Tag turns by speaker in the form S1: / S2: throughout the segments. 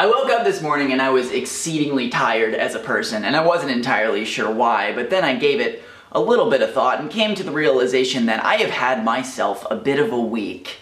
S1: I woke up this morning and I was exceedingly tired as a person, and I wasn't entirely sure why, but then I gave it a little bit of thought and came to the realization that I have had myself a bit of a week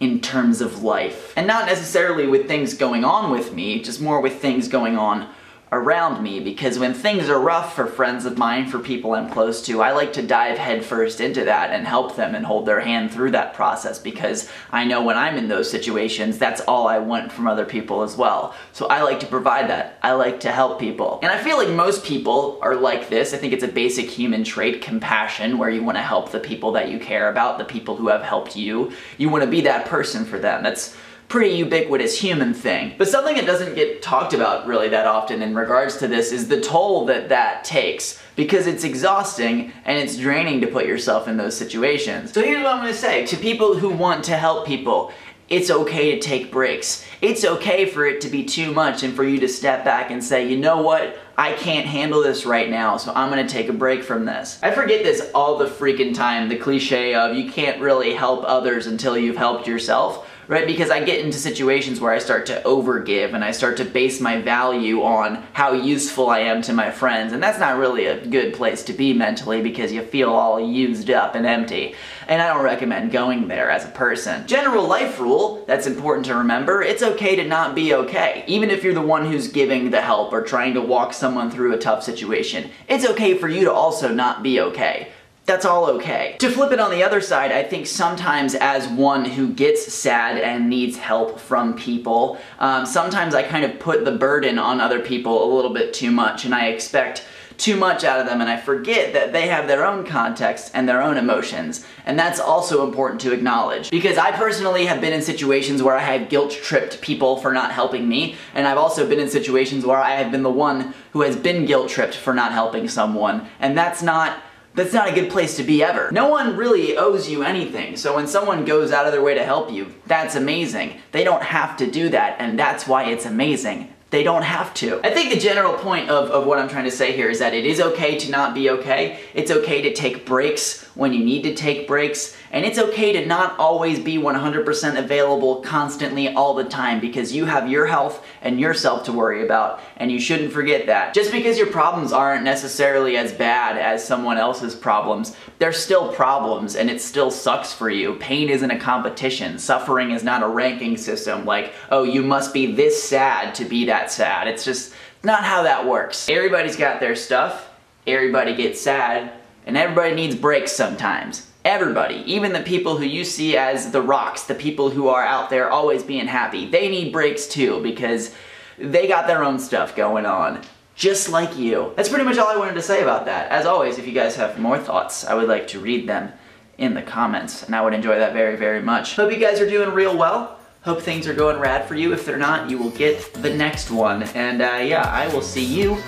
S1: in terms of life. And not necessarily with things going on with me, just more with things going on around me, because when things are rough for friends of mine, for people I'm close to, I like to dive headfirst into that and help them and hold their hand through that process, because I know when I'm in those situations, that's all I want from other people as well. So I like to provide that. I like to help people. And I feel like most people are like this. I think it's a basic human trait, compassion, where you want to help the people that you care about, the people who have helped you. You want to be that person for them. That's pretty ubiquitous human thing. But something that doesn't get talked about really that often in regards to this is the toll that that takes, because it's exhausting and it's draining to put yourself in those situations. So here's what I'm gonna say to people who want to help people. It's okay to take breaks. It's okay for it to be too much and for you to step back and say, you know what? I can't handle this right now, so I'm gonna take a break from this. I forget this all the freaking time, the cliche of you can't really help others until you've helped yourself. Right? Because I get into situations where I start to overgive and I start to base my value on how useful I am to my friends, and that's not really a good place to be mentally, because you feel all used up and empty. And I don't recommend going there as a person. General life rule that's important to remember: it's okay to not be okay. Even if you're the one who's giving the help or trying to walk someone through a tough situation, it's okay for you to also not be okay. That's all okay. To flip it on the other side, I think sometimes as one who gets sad and needs help from people, sometimes I kind of put the burden on other people a little bit too much, and I expect too much out of them, and I forget that they have their own context and their own emotions, and that's also important to acknowledge. Because I personally have been in situations where I have guilt-tripped people for not helping me, and I've also been in situations where I have been the one who has been guilt-tripped for not helping someone, and that's not a good place to be ever. No one really owes you anything, so when someone goes out of their way to help you, that's amazing. They don't have to do that, and that's why it's amazing. They don't have to. I think the general point of what I'm trying to say here is that it is okay to not be okay. It's okay to take breaks when you need to take breaks, and it's okay to not always be 100% available constantly all the time, because you have your health and yourself to worry about, and you shouldn't forget that. Just because your problems aren't necessarily as bad as someone else's problems, they're still problems, and it still sucks for you. Pain isn't a competition. Suffering is not a ranking system like, oh, you must be this sad to be that sad. It's just not how that works. Everybody's got their stuff, everybody gets sad, and everybody needs breaks sometimes. Everybody, even the people who you see as the rocks, the people who are out there always being happy, they need breaks too, because they got their own stuff going on, just like you. That's pretty much all I wanted to say about that. As always, if you guys have more thoughts, I would like to read them in the comments, and I would enjoy that very, very much. Hope you guys are doing real well. Hope things are going rad for you. If they're not, you will get the next one. And yeah, I will see you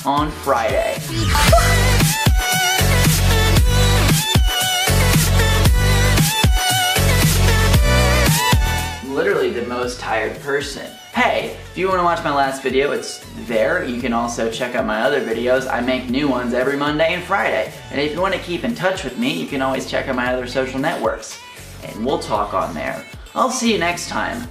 S1: on Friday. Literally the most tired person. Hey, if you want to watch my last video, it's there. You can also check out my other videos. I make new ones every Monday and Friday. And if you want to keep in touch with me, you can always check out my other social networks. And we'll talk on there. I'll see you next time.